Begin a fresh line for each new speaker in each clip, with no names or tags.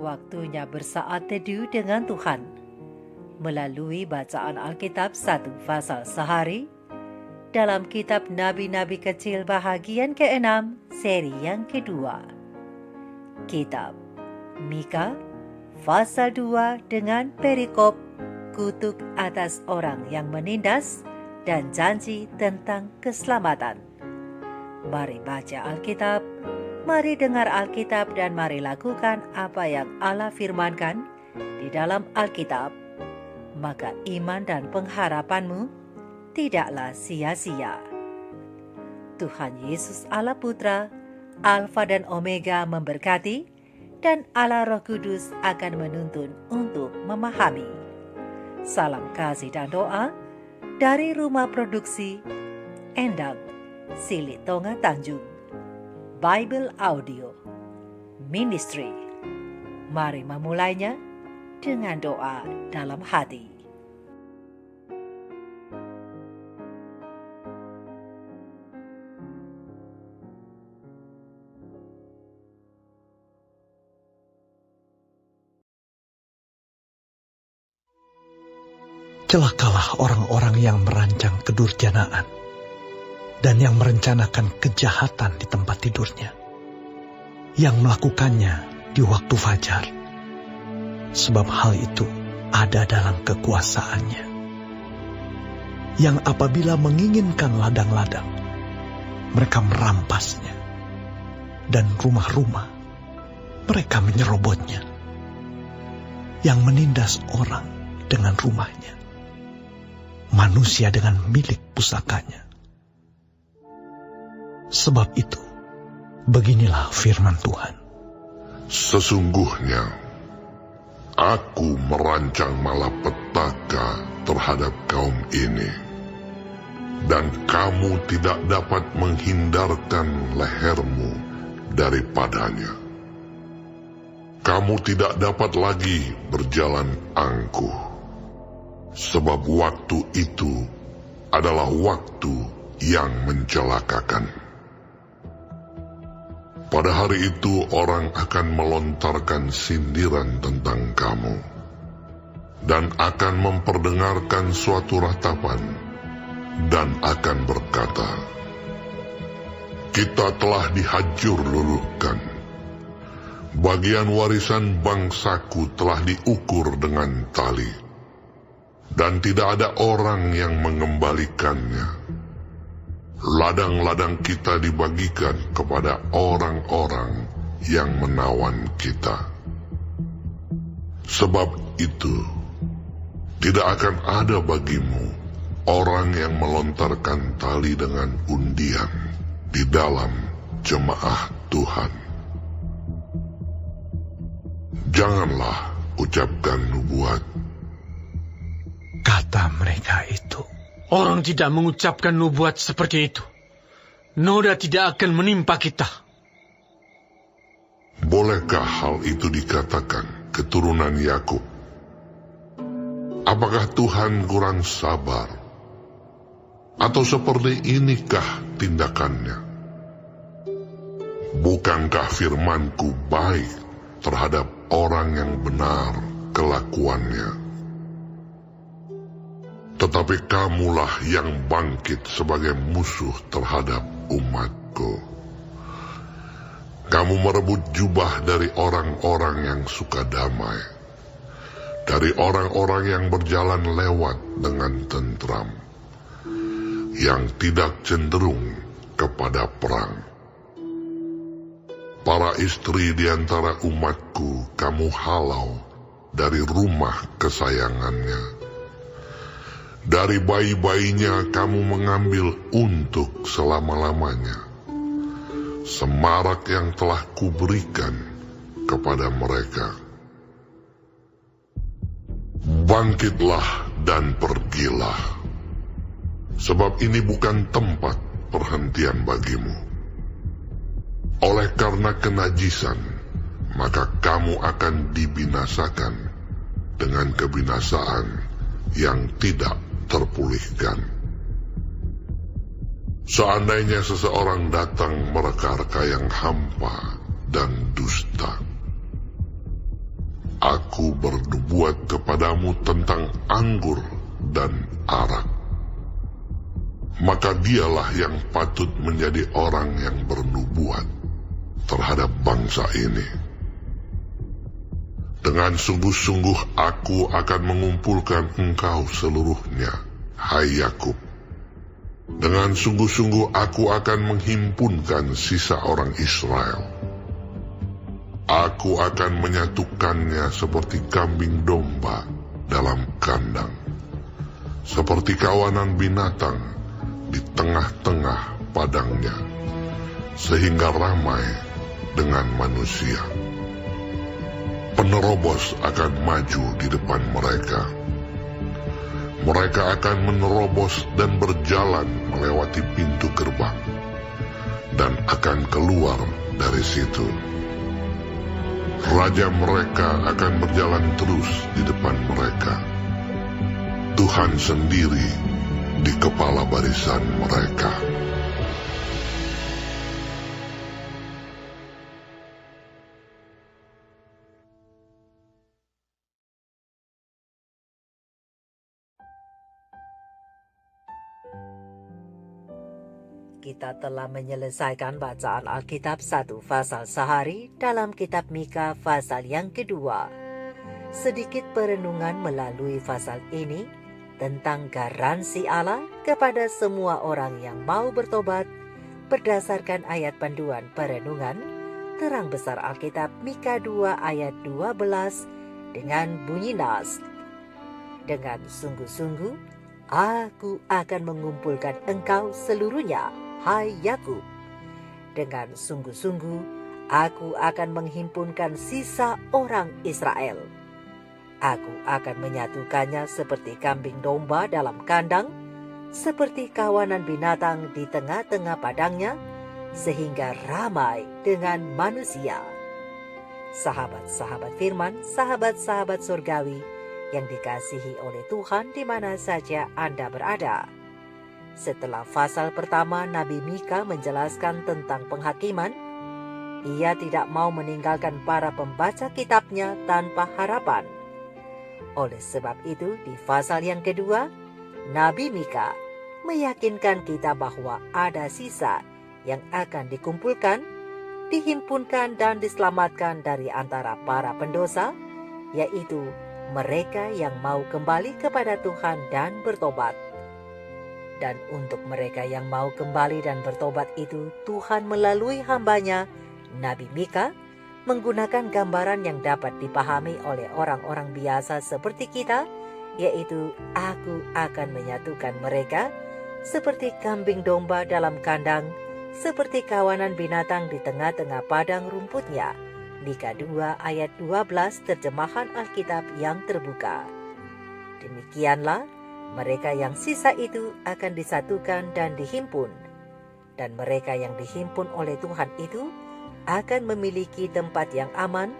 waktunya bersaat teduh dengan Tuhan melalui bacaan Alkitab 1 pasal sehari dalam kitab Nabi-Nabi Kecil bahagian ke-6 seri yang kedua. Kitab Mika pasal 2 dengan perikop kutuk atas orang yang menindas dan janji tentang keselamatan. Mari baca Alkitab, mari dengar Alkitab, dan mari lakukan apa yang Allah firmankan di dalam Alkitab. Maka iman dan pengharapanmu tidaklah sia-sia. Tuhan Yesus Allah Putra, Alfa dan Omega memberkati, dan Allah Roh Kudus akan menuntun untuk memahami. Salam kasih dan doa dari Rumah Produksi Endang Silitonga Tanjung Bible Audio Ministry. Mari memulainya dengan doa dalam hati.
Celakalah orang-orang yang merancang kedurjanaan dan yang merencanakan kejahatan di tempat tidurnya, yang melakukannya di waktu fajar, sebab hal itu ada dalam kekuasaannya, yang apabila menginginkan ladang-ladang, mereka merampasnya, dan rumah-rumah mereka menyerobotnya, yang menindas orang dengan rumahnya, manusia dengan milik pusakanya. Sebab itu, beginilah firman Tuhan.
Sesungguhnya, aku merancang malapetaka terhadap kaum ini, dan kamu tidak dapat menghindarkan lehermu daripadanya. Kamu tidak dapat lagi berjalan angkuh, sebab waktu itu adalah waktu yang mencelakakan. Pada hari itu orang akan melontarkan sindiran tentang kamu, dan akan memperdengarkan suatu ratapan, dan akan berkata, kita telah dihajur luluhkan. Bagian warisan bangsaku telah diukur dengan tali, dan tidak ada orang yang mengembalikannya. Ladang-ladang kita dibagikan kepada orang-orang yang menawan kita. Sebab itu, tidak akan ada bagimu orang yang melontarkan tali dengan undian di dalam jemaah Tuhan. Janganlah ucapkan nubuat,
kata mereka itu.
Orang tidak mengucapkan nubuat seperti itu. Noda tidak akan menimpa kita.
Bolehkah hal itu dikatakan keturunan Yakub? Apakah Tuhan kurang sabar? Atau seperti inikah tindakannya? Bukankah firmanku baik terhadap orang yang benar kelakuannya? Tetapi kamulah yang bangkit sebagai musuh terhadap umatku. Kamu merebut jubah dari orang-orang yang suka damai, dari orang-orang yang berjalan lewat dengan tentram, yang tidak cenderung kepada perang. Para istri di antara umatku kamu halau dari rumah kesayangannya. Dari bayi-bayinya kamu mengambil untuk selama-lamanya semarak yang telah kuberikan kepada mereka. Bangkitlah dan pergilah, sebab ini bukan tempat perhentian bagimu. Oleh karena kenajisan, maka kamu akan dibinasakan dengan kebinasaan yang tidak terpulihkan. Seandainya seseorang datang mereka-reka yang hampa dan dusta, Aku bernubuat kepadamu tentang anggur dan arak. Maka dialah yang patut menjadi orang yang bernubuat terhadap bangsa ini. Dengan sungguh-sungguh aku akan mengumpulkan engkau seluruhnya, hai Yakub. Dengan sungguh-sungguh aku akan menghimpunkan sisa orang Israel. Aku akan menyatukannya seperti kambing domba dalam kandang, seperti kawanan binatang di tengah-tengah padangnya, sehingga ramai dengan manusia. Penerobos akan maju di depan mereka. Mereka akan menerobos dan berjalan melewati pintu gerbang, dan akan keluar dari situ. Raja mereka akan berjalan terus di depan mereka. Tuhan sendiri di kepala barisan mereka.
Kita telah menyelesaikan bacaan Alkitab 1 Fasal sehari dalam kitab Mika Fasal yang kedua. Sedikit perenungan melalui fasal ini tentang garansi Allah kepada semua orang yang mau bertobat berdasarkan ayat panduan perenungan terang besar Alkitab Mika 2 ayat 12 dengan bunyi nas. Dengan sungguh-sungguh aku akan mengumpulkan engkau seluruhnya, hai Yakub. Dengan sungguh-sungguh aku akan menghimpunkan sisa orang Israel. Aku akan menyatukannya seperti kambing domba dalam kandang, seperti kawanan binatang di tengah-tengah padangnya, sehingga ramai dengan manusia. Sahabat-sahabat firman, sahabat-sahabat surgawi yang dikasihi oleh Tuhan di mana saja Anda berada. Setelah fasal pertama, Nabi Mika menjelaskan tentang penghakiman. Ia tidak mau meninggalkan para pembaca kitabnya tanpa harapan. Oleh sebab itu, di fasal yang kedua, Nabi Mika meyakinkan kita bahwa ada sisa yang akan dikumpulkan, dihimpunkan dan diselamatkan dari antara para pendosa, yaitu mereka yang mau kembali kepada Tuhan dan bertobat. Dan untuk mereka yang mau kembali dan bertobat itu, Tuhan melalui hambanya, Nabi Mika, menggunakan gambaran yang dapat dipahami oleh orang-orang biasa seperti kita, yaitu aku akan menyatukan mereka seperti kambing domba dalam kandang, seperti kawanan binatang di tengah-tengah padang rumputnya. Mika 2 ayat 12 terjemahan Alkitab yang terbuka. Demikianlah, mereka yang sisa itu akan disatukan dan dihimpun. Dan mereka yang dihimpun oleh Tuhan itu akan memiliki tempat yang aman,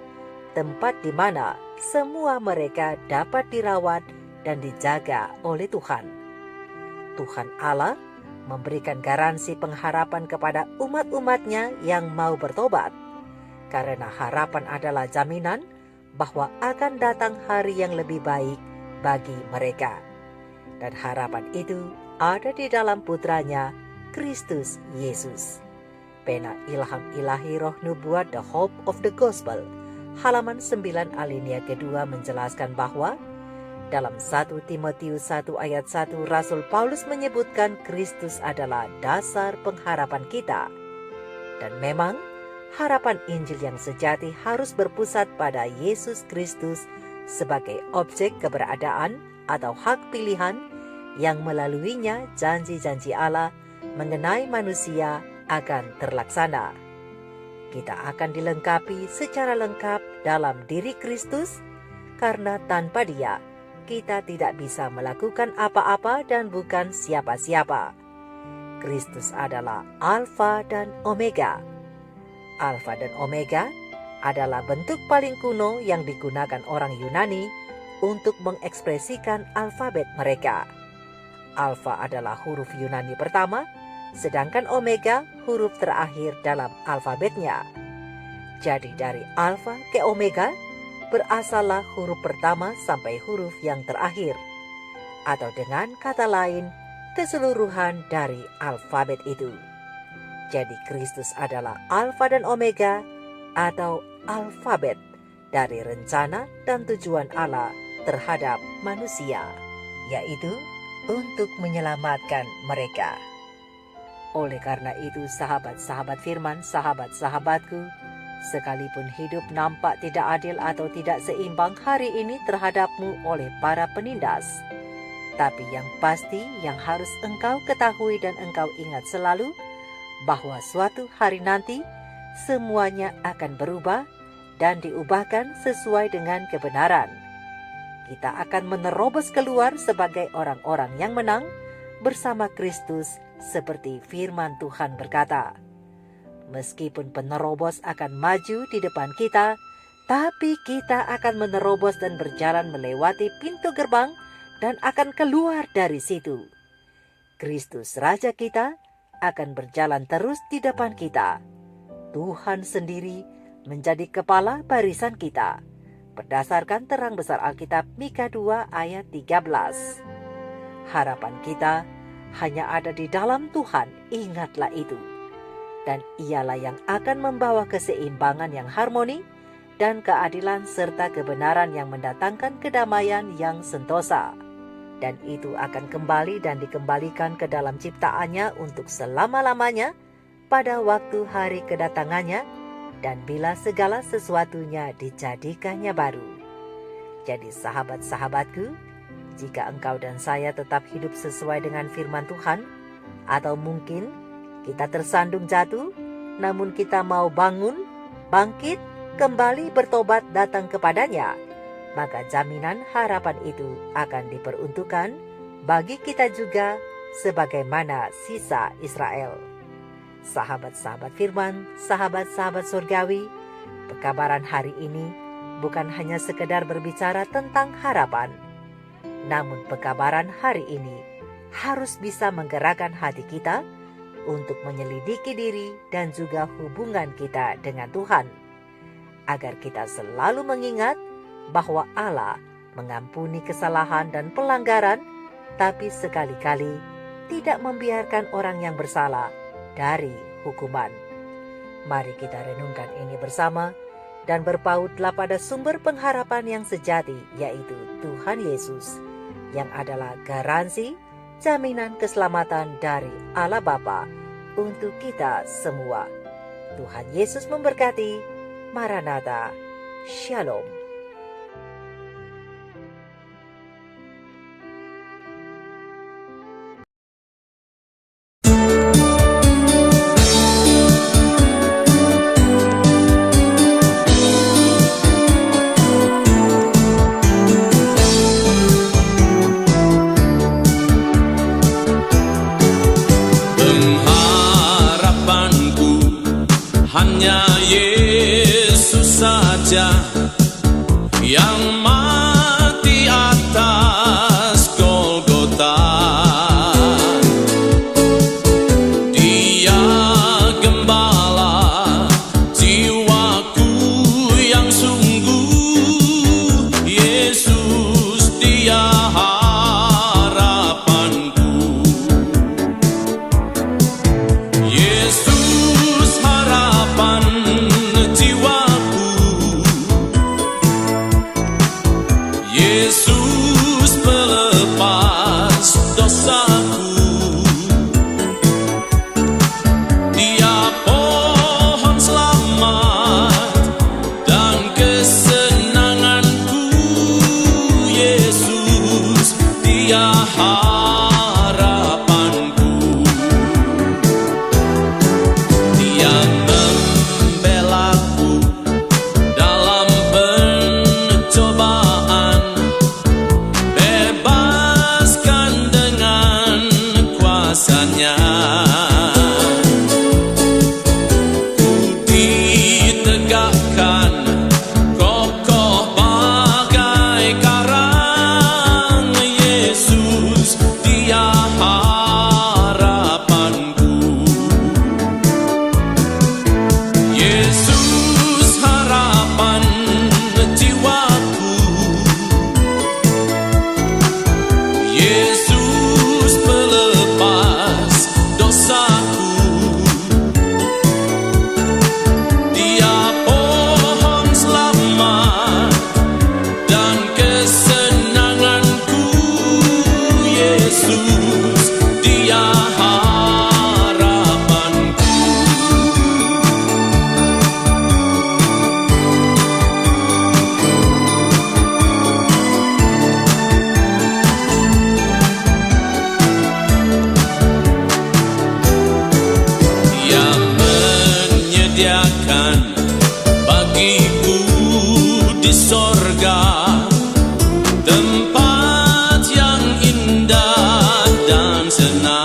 tempat di mana semua mereka dapat dirawat dan dijaga oleh Tuhan. Tuhan Allah memberikan garansi pengharapan kepada umat-umatnya yang mau bertobat, karena harapan adalah jaminan bahwa akan datang hari yang lebih baik bagi mereka. Dan harapan itu ada di dalam putranya, Kristus Yesus. Pena Ilham Ilahi Roh Nubuat The Hope of the Gospel, halaman 9 alinea kedua menjelaskan bahwa dalam 1 Timotius 1 ayat 1 Rasul Paulus menyebutkan Kristus adalah dasar pengharapan kita. Dan memang harapan Injil yang sejati harus berpusat pada Yesus Kristus sebagai objek keberadaan atau hak pilihan yang melaluinya janji-janji Allah mengenai manusia akan terlaksana. Kita akan dilengkapi secara lengkap dalam diri Kristus, karena tanpa Dia kita tidak bisa melakukan apa-apa dan bukan siapa-siapa. Kristus adalah Alfa dan Omega. Alfa dan Omega adalah bentuk paling kuno yang digunakan orang Yunani untuk mengekspresikan alfabet mereka. Alfa adalah huruf Yunani pertama, sedangkan Omega huruf terakhir dalam alfabetnya. Jadi dari Alfa ke Omega, berasallah huruf pertama sampai huruf yang terakhir. Atau dengan kata lain, keseluruhan dari alfabet itu. Jadi Kristus adalah Alfa dan Omega atau alfabet dari rencana dan tujuan Allah terhadap manusia, yaitu untuk menyelamatkan mereka. Oleh karena itu, sahabat-sahabat firman, sahabat-sahabatku, sekalipun hidup nampak tidak adil atau tidak seimbang hari ini terhadapmu oleh para penindas, tapi yang pasti yang harus engkau ketahui dan engkau ingat selalu, bahwa suatu hari nanti semuanya akan berubah dan diubahkan sesuai dengan kebenaran. Kita akan menerobos keluar sebagai orang-orang yang menang bersama Kristus, seperti firman Tuhan berkata. Meskipun penerobos akan maju di depan kita, tapi kita akan menerobos dan berjalan melewati pintu gerbang dan akan keluar dari situ. Kristus Raja kita akan berjalan terus di depan kita. Tuhan sendiri menjadi kepala barisan kita, berdasarkan terang besar Alkitab Mika 2 ayat 13. Harapan kita hanya ada di dalam Tuhan, ingatlah itu. Dan ialah yang akan membawa keseimbangan yang harmoni dan keadilan serta kebenaran yang mendatangkan kedamaian yang sentosa. Dan itu akan kembali dan dikembalikan ke dalam ciptaannya untuk selama-lamanya pada waktu hari kedatangannya dan bila segala sesuatunya dijadikannya baru. Jadi sahabat-sahabatku, jika engkau dan saya tetap hidup sesuai dengan firman Tuhan, atau mungkin kita tersandung jatuh, namun kita mau bangun, bangkit, kembali bertobat datang kepadanya, maka jaminan harapan itu akan diperuntukkan bagi kita juga sebagaimana sisa Israel. Sahabat-sahabat firman, sahabat-sahabat surgawi, pekabaran hari ini bukan hanya sekedar berbicara tentang harapan, namun pekabaran hari ini harus bisa menggerakkan hati kita untuk menyelidiki diri dan juga hubungan kita dengan Tuhan, agar kita selalu mengingat bahwa Allah mengampuni kesalahan dan pelanggaran, tapi sekali-kali tidak membiarkan orang yang bersalah dari hukuman. Mari kita renungkan ini bersama dan berpautlah pada sumber pengharapan yang sejati, yaitu Tuhan Yesus, yang adalah garansi jaminan keselamatan dari Allah Bapa untuk kita semua. Tuhan Yesus memberkati. Maranatha. Shalom.
Hanya Yesus saja yang mati atas Golgota. Dia gembala jiwaku yang sungguh. Yesus dia harapanku. Yesus harapan jiwaku. Yesus pelepas dosaku. Dia pohon selamat dan kesenanganku. Yesus dia harapanku. Dia membelaku dalam pencobaan, bebaskan dengan kuasanya. Ku ditegakkan kokoh bagai karang. Yesus tenang.